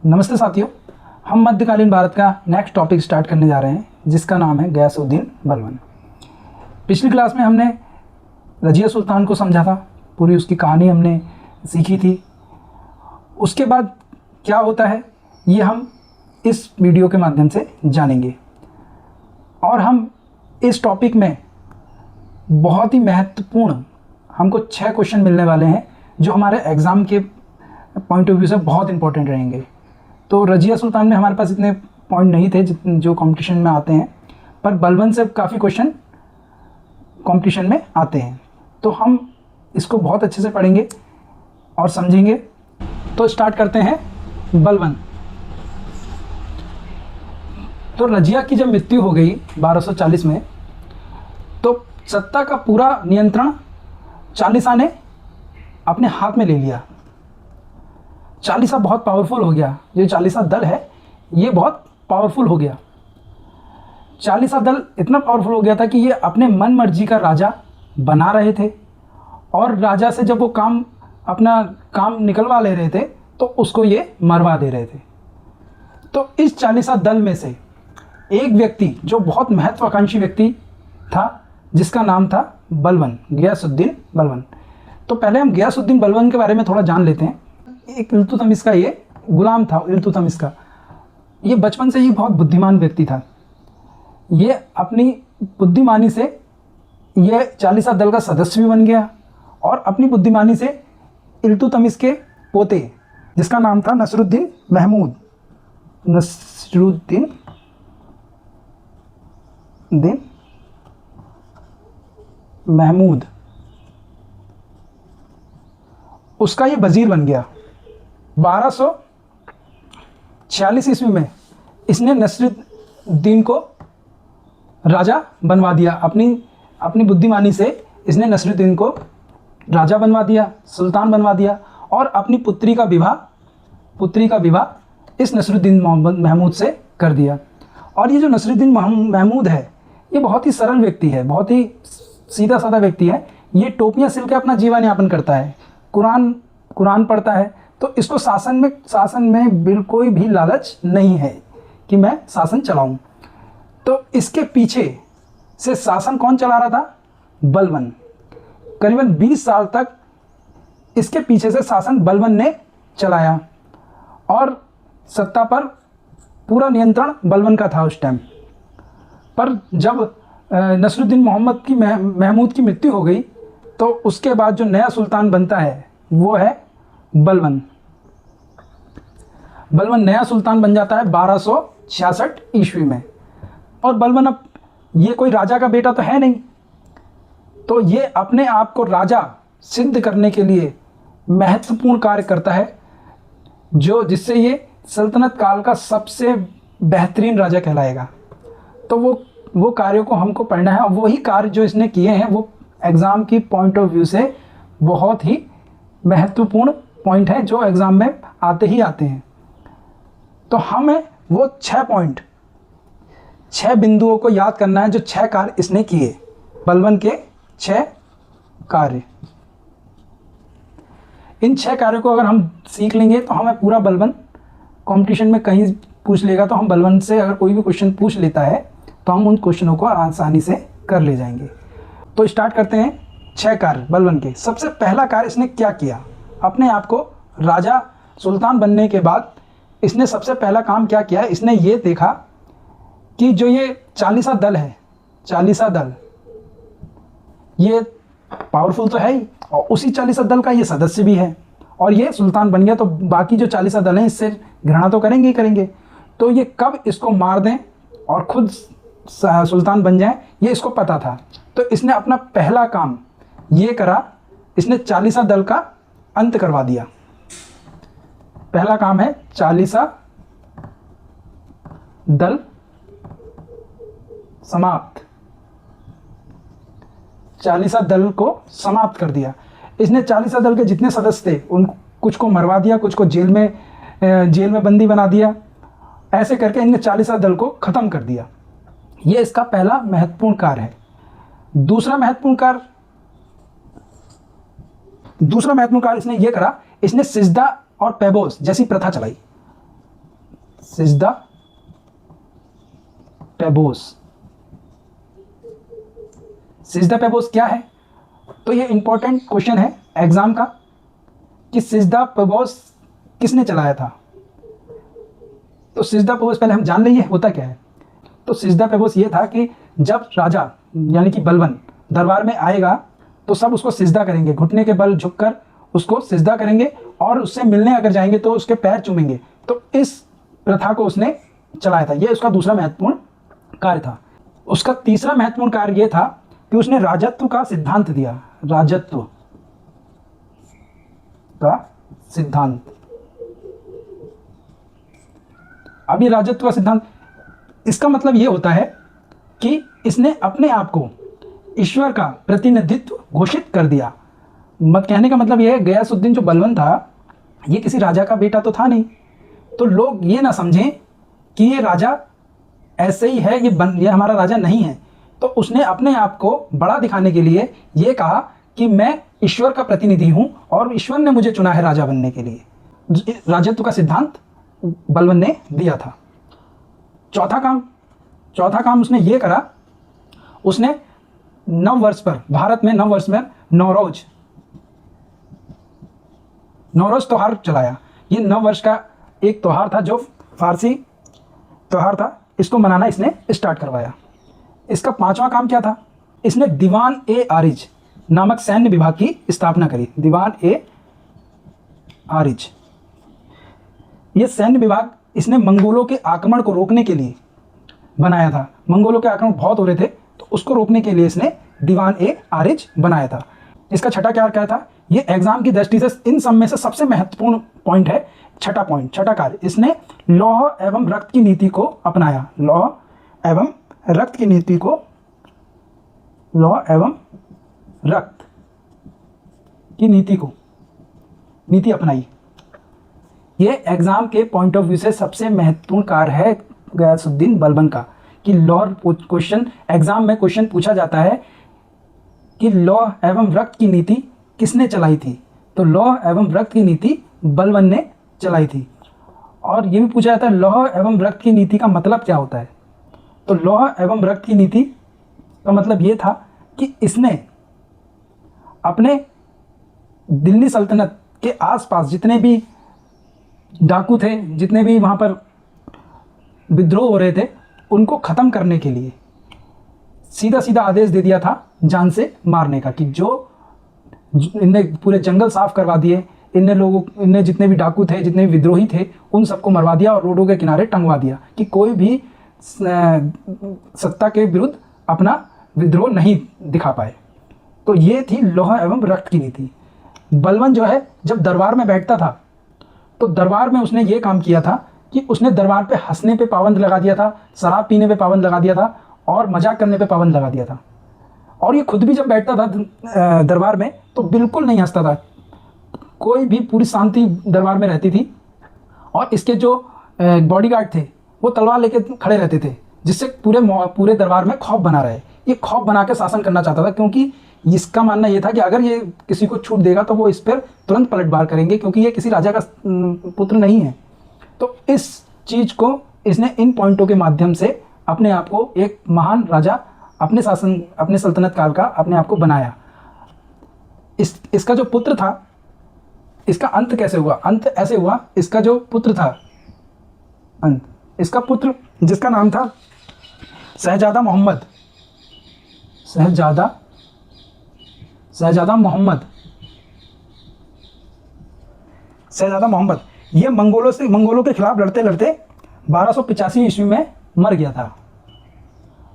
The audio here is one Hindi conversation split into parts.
नमस्ते साथियों, हम मध्यकालीन भारत का नेक्स्ट टॉपिक स्टार्ट करने जा रहे हैं जिसका नाम है गयासुद्दीन बलबन। पिछली क्लास में हमने रजिया सुल्तान को समझा था, पूरी उसकी कहानी हमने सीखी थी। उसके बाद क्या होता है ये हम इस वीडियो के माध्यम से जानेंगे और हम इस टॉपिक में बहुत ही महत्वपूर्ण हमको 6 क्वेश्चन मिलने वाले हैं जो हमारे एग्ज़ाम के पॉइंट ऑफ व्यू से बहुत इंपॉर्टेंट रहेंगे। तो रजिया सुल्तान में हमारे पास इतने पॉइंट नहीं थे जो कंपटीशन में आते हैं, पर बलबन से काफ़ी क्वेश्चन कंपटीशन में आते हैं। तो हम इसको बहुत अच्छे से पढ़ेंगे और समझेंगे। तो स्टार्ट करते हैं। बलबन, तो रजिया की जब मृत्यु हो गई 1240 में, तो सत्ता का पूरा नियंत्रण चालीसा ने अपने हाथ में ले लिया। चालीसा बहुत पावरफुल हो गया। जो चालीसा दल है ये बहुत पावरफुल हो गया। चालीसा दल इतना पावरफुल हो गया था कि ये अपने मन मर्जी का राजा बना रहे थे और राजा से जब वो अपना काम निकलवा ले रहे थे तो उसको ये मरवा दे रहे थे। तो इस चालीसा दल में से एक व्यक्ति जो बहुत महत्वाकांक्षी व्यक्ति था जिसका नाम था बलबन, गयासुद्दीन बलबन। तो पहले हम गयासुद्दीन बलबन के बारे में थोड़ा जान लेते हैं। एक इल्तुतमिश का ये गुलाम था। इल्तुतमिश का ये बचपन से ही बहुत बुद्धिमान व्यक्ति था। ये अपनी बुद्धिमानी से ये चालीसा दल का सदस्य भी बन गया और अपनी बुद्धिमानी से इल्तुतमिश के पोते जिसका नाम था नसरुद्दीन महमूद, उसका ये वजीर बन गया। 1246 ईस्वी में इसने नसरुद्दीन को राजा बनवा दिया। अपनी बुद्धिमानी से इसने नसरुद्दीन को राजा बनवा दिया, सुल्तान बनवा दिया और अपनी पुत्री का विवाह इस नसरुद्दीन महमूद से कर दिया। और ये जो नसरुद्दीन महमूद है ये बहुत ही सरल व्यक्ति है, बहुत ही सीधा साधा व्यक्ति है। ये टोपियाँ सिल के अपना जीवन यापन करता है, कुरान पढ़ता है। तो इसको शासन में बिल्कुल भी लालच नहीं है कि मैं शासन चलाऊं। तो इसके पीछे से शासन कौन चला रहा था? बलबन। करीबन 20 साल तक इसके पीछे से शासन बलबन ने चलाया और सत्ता पर पूरा नियंत्रण बलबन का था उस टाइम पर। जब नसरुद्दीन महमूद की मृत्यु हो गई तो उसके बाद जो नया सुल्तान बनता है वो है बलबन। नया सुल्तान बन जाता है 1266 ईस्वी में। और बलबन अब ये कोई राजा का बेटा तो है नहीं, तो ये अपने आप को राजा सिद्ध करने के लिए महत्वपूर्ण कार्य करता है जिससे ये सल्तनत काल का सबसे बेहतरीन राजा कहलाएगा। तो वो कार्यों को हमको पढ़ना है और वही कार्य जो इसने किए हैं वो एग्ज़ाम की पॉइंट ऑफ व्यू से बहुत ही महत्वपूर्ण पॉइंट है जो एग्ज़ाम में आते ही आते हैं। तो हमें वो 6 बिंदुओं को याद करना है जो 6 कार्य इसने किए। बलबन के 6 कार्य, इन 6 कार्यों को अगर हम सीख लेंगे तो हमें पूरा बलबन कंपटीशन में कहीं पूछ लेगा। तो हम बलबन से अगर कोई भी क्वेश्चन पूछ लेता है तो हम उन क्वेश्चनों को आसानी से कर ले जाएंगे। तो स्टार्ट करते हैं 6 कार्य बलबन के। सबसे पहला कार्य इसने क्या किया? अपने आप को राजा सुल्तान बनने के बाद इसने सबसे पहला काम क्या किया? इसने ये देखा कि जो ये चालीसा दल है, चालीसा दल ये पावरफुल तो है ही और उसी चालीसा दल का ये सदस्य भी है और ये सुल्तान बन गया। तो बाकी जो चालीसा दल हैं इससे घृणा तो करेंगे ही करेंगे। तो ये कब इसको मार दें और खुद सुल्तान बन जाए ये इसको पता था। तो इसने अपना पहला काम ये करा, इसने चालीसा दल का अंत करवा दिया। पहला काम है चालीसा दल समाप्त। चालीसा दल को समाप्त कर दिया इसने। चालीसा दल के जितने सदस्य थे उन कुछ को मरवा दिया, कुछ को जेल में बंदी बना दिया। ऐसे करके इनने चालीसा दल को खत्म कर दिया। ये इसका पहला महत्वपूर्ण कार्य है। दूसरा महत्वपूर्ण कार्य इसने ये करा, इसने सिजदा और पैबोस जैसी प्रथा चलाई। सिजदा पेबोस। सिजदा पेबोस क्या है? तो ये इंपॉर्टेंट क्वेश्चन है एग्जाम का कि सिजदा पेबोस किसने चलाया था। तो सिजदा पेबोस पहले हम जान लेंगे होता क्या है। तो सिजदा पेबोस ये था कि जब राजा यानी कि बलबन दरबार में आएगा तो सब उसको सिजदा करेंगे, घुटने के बल झुककर उसको सिजदा करेंगे और उससे मिलने अगर जाएंगे तो उसके पैर चूमेंगे। तो इस प्रथा को उसने चलाया था। ये उसका दूसरा महत्वपूर्ण कार्य था। उसका तीसरा महत्वपूर्ण कार्य ये था कि उसने राजत्व का सिद्धांत दिया। राजत्व का सिद्धांत। अब ये राजत्व का सिद्धांत, इसका मतलब ये होता है कि इसने अपने आप को ईश्वर का प्रतिनिधित्व घोषित कर दिया। मत कहने का मतलब ये है, गयासुद्दीन जो बलबन था ये किसी राजा का बेटा तो था नहीं, तो लोग ये ना समझें कि ये राजा ऐसे ही है, ये हमारा राजा नहीं है। तो उसने अपने आप को बड़ा दिखाने के लिए ये कहा कि मैं ईश्वर का प्रतिनिधि हूं और ईश्वर ने मुझे चुना है राजा बनने के लिए। राजत्व का सिद्धांत बलबन ने दिया था। चौथा काम उसने ये करा, उसने नव वर्ष पर, भारत में नव वर्ष में नौरोज त्योहार चलाया। ये नव वर्ष का एक त्योहार था जो फारसी त्योहार था, इसको मनाना इसने स्टार्ट करवाया। इसका पांचवा काम क्या था? इसने दीवान ए आरिज नामक सैन्य विभाग की स्थापना करी। दीवान ए आरिज, ये सैन्य विभाग इसने मंगोलों के आक्रमण को रोकने के लिए बनाया था। मंगोलों के आक्रमण बहुत हो रहे थे तो उसको रोकने के लिए इसने दीवान ए आरिज बनाया था। इसका छठा क्या था? ये एग्जाम की दृष्टि से इन सब में से सबसे महत्वपूर्ण पॉइंट है। छठा कार्य, इसने लौह एवं रक्त की नीति को अपनाया। लौह एवं रक्त की नीति को, लौह एवं रक्त की नीति अपनाई। ये एग्जाम के पॉइंट ऑफ व्यू से सबसे महत्वपूर्ण कार्य है गयासुद्दीन बलबन का कि लौह क्वेश्चन, एग्जाम में क्वेश्चन पूछा जाता है कि लौह एवं रक्त की नीति किसने चलाई थी? तो लौह एवं रक्त की नीति बलबन ने चलाई थी। और ये भी पूछा जाता है लौह एवं रक्त की नीति का मतलब क्या होता है? तो लौह एवं रक्त की नीति का मतलब ये था कि इसने अपने दिल्ली सल्तनत के आसपास जितने भी डाकू थे, जितने भी वहाँ पर विद्रोह हो रहे थे, उनको ख़त्म करने के लिए सीधा आदेश दे दिया था जान से मारने का। कि जो इनने पूरे जंगल साफ करवा दिए, इनने जितने भी डाकू थे, जितने भी विद्रोही थे, उन सबको मरवा दिया और रोडों के किनारे टंगवा दिया कि कोई भी सत्ता के विरुद्ध अपना विद्रोह नहीं दिखा पाए। तो ये थी लौह एवं रक्त की नीति। बलबन जो है जब दरबार में बैठता था तो दरबार में उसने ये काम किया था कि उसने दरबार पे हंसने पे पाबंद लगा दिया था, शराब पीने पे पाबंद लगा दिया था और मजाक करने पे पाबंद लगा दिया था। और ये खुद भी जब बैठता था दरबार में तो बिल्कुल नहीं हंसता था, कोई भी, पूरी शांति दरबार में रहती थी। और इसके जो बॉडीगार्ड थे वो तलवार लेके खड़े रहते थे, जिससे पूरे दरबार में खौफ बना रहे। ये खौफ बना के शासन करना चाहता था, क्योंकि इसका मानना ये था कि अगर ये किसी को छूट देगा तो वो इस पर तुरंत पलटवार करेंगे, क्योंकि ये किसी राजा का पुत्र नहीं है। तो इस चीज़ को इसने इन पॉइंटों के माध्यम से अपने आप को एक महान राजा, अपने सल्तनत काल का अपने आप को बनाया। इसका जो पुत्र था, इसका अंत कैसे हुआ? अंत ऐसे हुआ, इसका जो पुत्र था, इसका पुत्र जिसका नाम था शहजादा मोहम्मद, ये मंगोलों के खिलाफ लड़ते 1285 ईस्वी में मर गया था।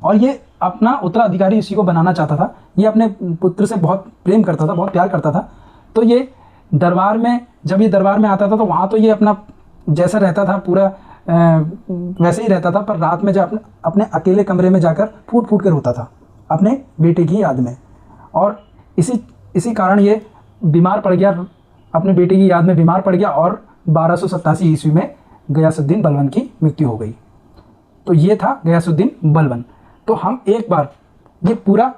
और ये अपना उत्तराधिकारी इसी को बनाना चाहता था। ये अपने पुत्र से बहुत प्रेम करता था, बहुत प्यार करता था। तो ये दरबार में, जब ये दरबार में आता था तो वहाँ तो ये अपना जैसा रहता था पूरा वैसे ही रहता था, पर रात में जब अपने अकेले कमरे में जाकर फूट फूट कर रोता था अपने बेटे की याद में। और इसी कारण ये बीमार पड़ गया, अपने बेटे की याद में बीमार पड़ गया और 1287 ईस्वी में गयासुद्दीन बलबन की मृत्यु हो गई। तो ये था गयासुद्दीन बलबन। तो हम एक बार ये पूरा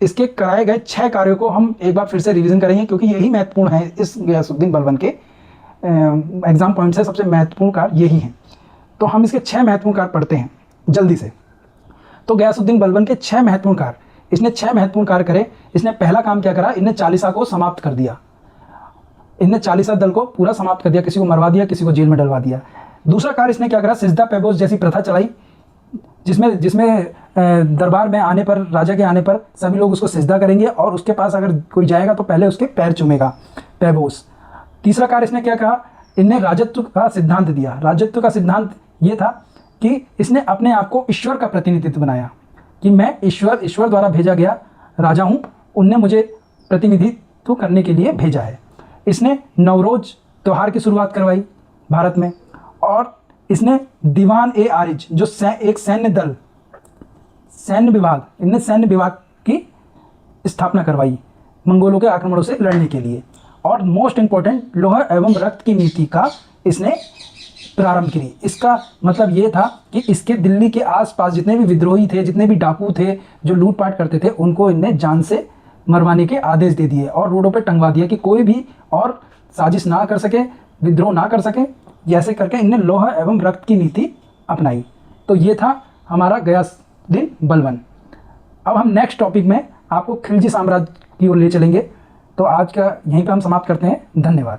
इसके कराए गए 6 कार्यों को हम एक बार फिर से रिवीजन करेंगे, क्योंकि यही महत्वपूर्ण है इस गयासुद्दीन बलबन के एग्ज़ाम पॉइंट से सबसे महत्वपूर्ण कार्य यही हैं। तो हम इसके 6 महत्वपूर्ण कार्य पढ़ते हैं जल्दी से। तो गयासुद्दीन बलबन के 6 महत्वपूर्ण कार्य, इसने 6 महत्वपूर्ण कार्य करे। इसने पहला काम क्या करा, इन्हें चालीसा को समाप्त कर दिया। इनने चालीसा दल को पूरा समाप्त कर दिया, किसी को मरवा दिया, किसी को जेल में डलवा दिया। दूसरा कार्य इसने क्या करा, सिजदा पैबोस जैसी प्रथा चलाई, जिसमें दरबार में आने पर, राजा के आने पर सभी लोग उसको सिजदा करेंगे और उसके पास अगर कोई जाएगा तो पहले उसके पैर चूमेगा, पैबोस। तीसरा कार्य इसने क्या कहा, इनने राजत्व का सिद्धांत दिया। राजत्व का सिद्धांत ये था कि इसने अपने आप को ईश्वर का प्रतिनिधित्व बनाया कि मैं ईश्वर द्वारा भेजा गया राजा हूँ, उनने मुझे प्रतिनिधित्व करने के लिए भेजा है। इसने नवरोज त्यौहार की शुरुआत करवाई भारत में, और इसने दीवान ए आरिज जो एक सैन्य दल, सैन्य विभाग, इनने सैन्य विभाग की स्थापना करवाई मंगोलों के आक्रमणों से लड़ने के लिए। और मोस्ट इंपॉर्टेंट, लोहा एवं रक्त की नीति का इसने प्रारंभ की। इसका मतलब ये था कि इसके दिल्ली के आसपास जितने भी विद्रोही थे, जितने भी डाकू थे जो लूटपाट करते थे, उनको इनने जान से मरवाने के आदेश दे दिए और रोडों पे टंगवा दिया कि कोई भी और साजिश ना कर सके, विद्रोह ना कर सके। जैसे करके इनने लोहा एवं रक्त की नीति अपनाई। तो ये था हमारा गयासुद्दीन बलबन। अब हम नेक्स्ट टॉपिक में आपको खिलजी साम्राज्य की ओर ले चलेंगे। तो आज का यहीं पर हम समाप्त करते हैं। धन्यवाद।